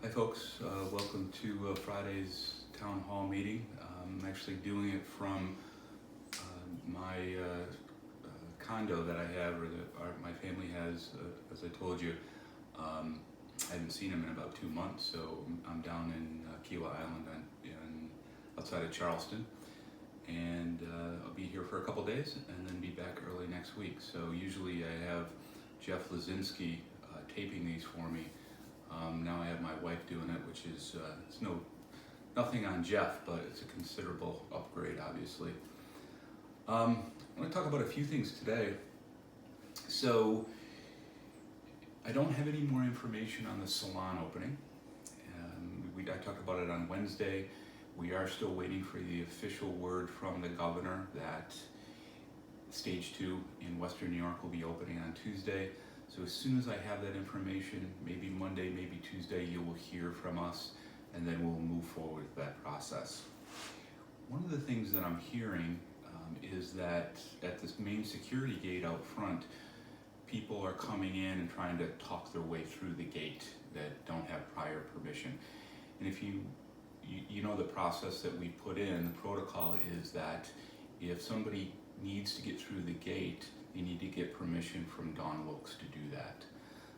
Hi folks, welcome to Friday's town hall meeting. I'm actually doing it from my condo that I have, or my family has, as I told you. I haven't seen him in about 2 months, so I'm down in Kiawah Island outside of Charleston, and I'll be here for a couple days and then be back early next week. So usually I have Jeff Lazinski taping these for me. Now I have my wife doing it, which is it's nothing on Jeff, but it's a considerable upgrade, obviously. I want to talk about a few things today. So I don't have any more information on the salon opening. I talked about it on Wednesday. We are still waiting for the official word from the governor that Stage 2 in Western New York will be opening on Tuesday. So as soon as I have that information, maybe Monday, maybe Tuesday, you will hear from us, and then we'll move forward with that process. One of the things that I'm hearing is that at this main security gate out front, people are coming in and trying to talk their way through the gate that don't have prior permission. And if you know the process that we put in, the protocol is that if somebody needs to get through the gate, you need to get permission from Don Wilkes to do that.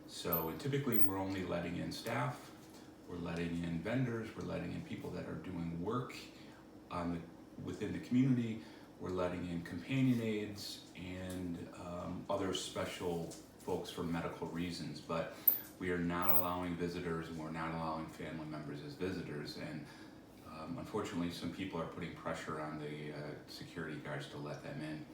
So and typically we're only letting in staff, we're letting in vendors, we're letting in people that are doing work within the community, we're letting in companion aides and other special folks for medical reasons, but we are not allowing visitors, and we're not allowing family members as visitors. And unfortunately, some people are putting pressure on the security guards to let them in.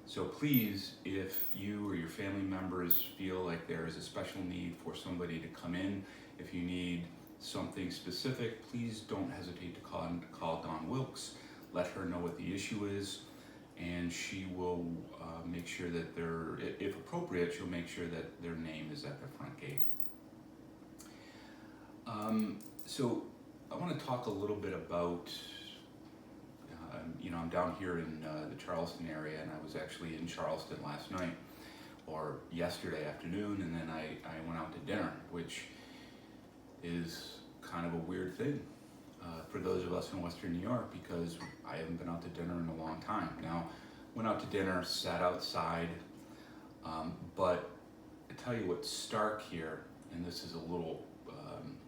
So please, if you or your family members feel like there is a special need for somebody to come in, if you need something specific, please don't hesitate to call Dawn Wilkes. Let her know what the issue is, and she will make sure that if appropriate, she'll make sure that their name is at the front gate. So I want to talk a little bit about I'm down here in the Charleston area, and I was actually in Charleston last night or yesterday afternoon, and then I went out to dinner, which is kind of a weird thing for those of us in Western New York, because I haven't been out to dinner in a long time. Now, went out to dinner, sat outside, but I tell you what's stark here, and this is a little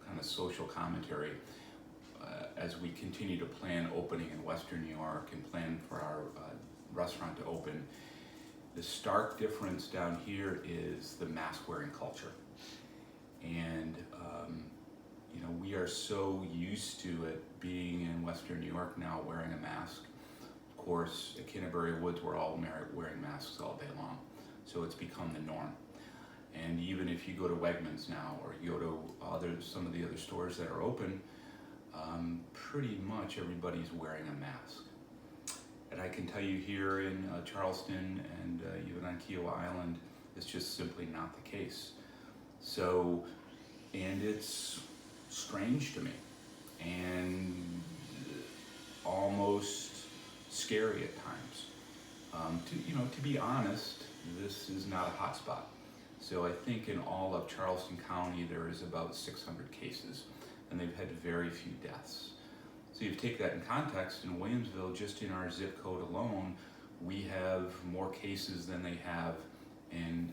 kind of social commentary, as we continue to plan opening in Western New York and plan for our restaurant to open, the stark difference down here is the mask wearing culture. And we are so used to it being in Western New York now wearing a mask. Of course, at Canterbury Woods, we're all wearing masks all day long. So it's become the norm. And even if you go to Wegmans now, or you go to some of the other stores that are open, pretty much everybody's wearing a mask. And I can tell you here in Charleston and even on Kiawah Island, it's just simply not the case. So, and it's strange to me and almost scary at times. To be honest, this is not a hot spot. So I think in all of Charleston County, there is about 600 cases, and they've had very few deaths. So you take that in context, in Williamsville, just in our zip code alone, we have more cases than they have in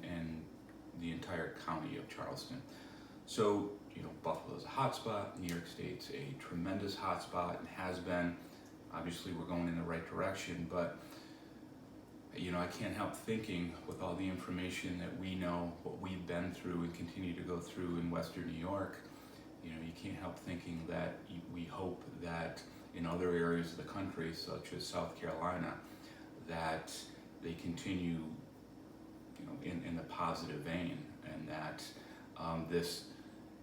the entire county of Charleston. So, Buffalo's a hot spot, New York State's a tremendous hot spot and has been. Obviously, we're going in the right direction, but I can't help thinking, with all the information that we know, what we've been through and continue to go through in Western New York, you can't help thinking that we hope that in other areas of the country, such as South Carolina, that they continue, in the positive vein, and that this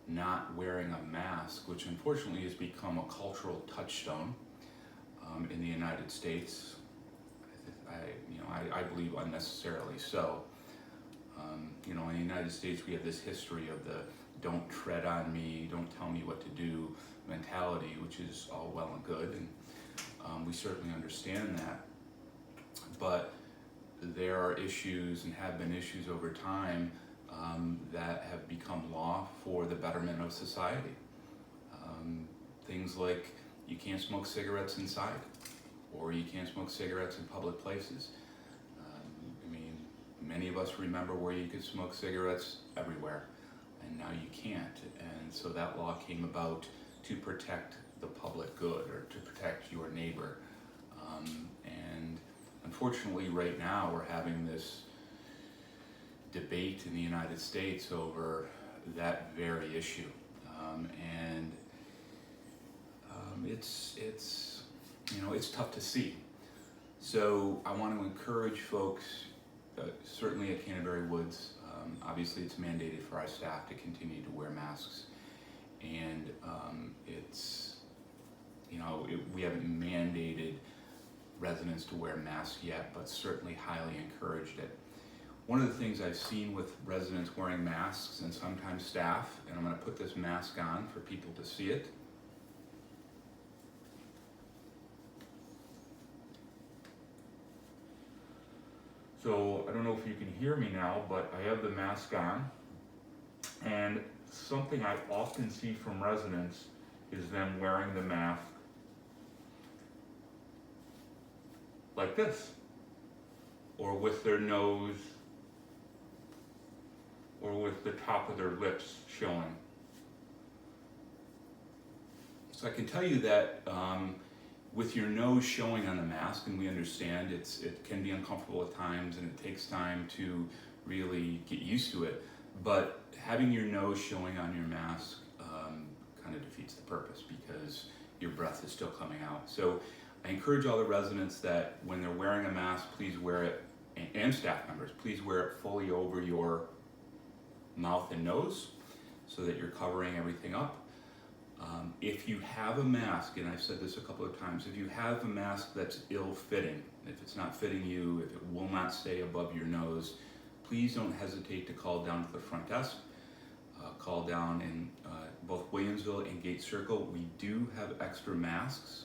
not wearing a mask, which unfortunately has become a cultural touchstone in the United States, I believe unnecessarily so. In the United States, we have this history of the "don't tread on me, don't tell me what to do" mentality, which is all well and good, and we certainly understand that. But there are issues, and have been issues over time, that have become law for the betterment of society. Things like you can't smoke cigarettes inside, or you can't smoke cigarettes in public places. I mean, many of us remember where you could smoke cigarettes everywhere, and now you can't. And so that law came about to protect the public good, or to protect your neighbor. And unfortunately, right now, we're having this debate in the United States over that very issue. It's tough to see. So I want to encourage folks, certainly at Canterbury Woods, obviously it's mandated for our staff to continue to wear masks. And we haven't mandated residents to wear masks yet, but certainly highly encouraged it. One of the things I've seen with residents wearing masks, and sometimes staff, and I'm going to put this mask on for people to see it. So I don't know if you can hear me now, but I have the mask on, and something I often see from residents is them wearing the mask like this, or with their nose, or with the top of their lips showing. So I can tell you that with your nose showing on the mask, and we understand it can be uncomfortable at times, and it takes time to really get used to it, but having your nose showing on your mask kind of defeats the purpose, because your breath is still coming out. So I encourage all the residents that when they're wearing a mask, please wear it, and staff members, please wear it fully over your mouth and nose so that you're covering everything up. If you have a mask, and I've said this a couple of times, if you have a mask that's ill-fitting, if it's not fitting you, if it will not stay above your nose, please don't hesitate to call down to the front desk. Call down in both Williamsville and Gate Circle. We do have extra masks.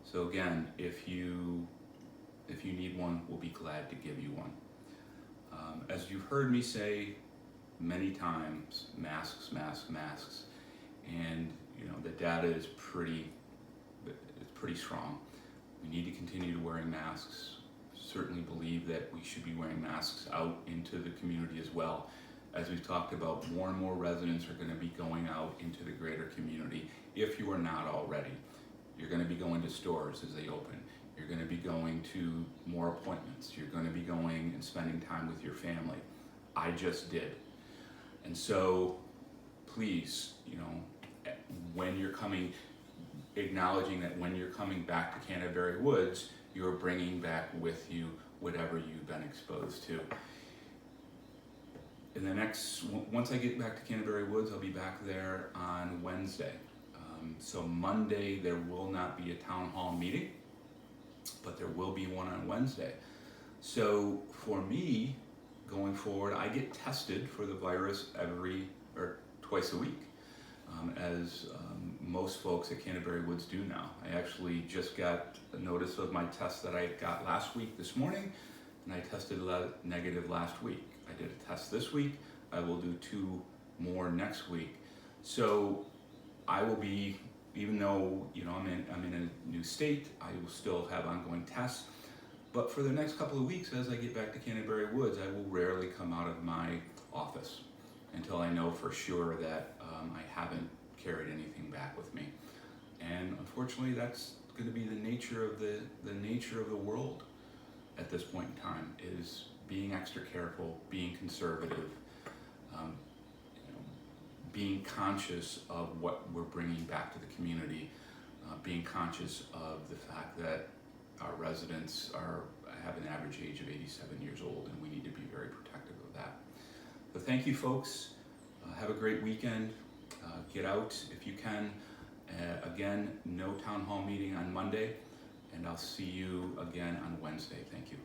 So again, if you need one, we'll be glad to give you one. As you've heard me say many times, masks, masks, masks. And the data is pretty strong. We need to continue to wearing masks. Certainly believe that we should be wearing masks out into the community as well. As we've talked about, more and more residents are going to be going out into the greater community. If you are not already, you're going to be going to stores as they open. You're going to be going to more appointments. You're going to be going and spending time with your family. I just did. And so please, when you're coming, acknowledging that when you're coming back to Canterbury Woods, you're bringing back with you whatever you've been exposed to. Once I get back to Canterbury Woods, I'll be back there on Wednesday. So Monday, there will not be a town hall meeting, but there will be one on Wednesday. So for me, going forward, I get tested for the virus twice a week, as most folks at Canterbury Woods do now. I actually just got a notice of my test that I got last week this morning, and I tested negative last week. I did a test this week. I will do 2 more next week. So I will be, even though I'm in a new state, I will still have ongoing tests. But for the next couple of weeks, as I get back to Canterbury Woods, I will rarely come out of my office until I know for sure that I haven't carried anything back with me. And unfortunately, that's going to be the nature of the world at this point in time, is being extra careful, being conservative, being conscious of what we're bringing back to the community, being conscious of the fact that our residents have an average age of 87 years old, and we need to be very protective of that. So thank you, folks. Have a great weekend. Get out if you can. Again, no town hall meeting on Monday, and I'll see you again on Wednesday. Thank you.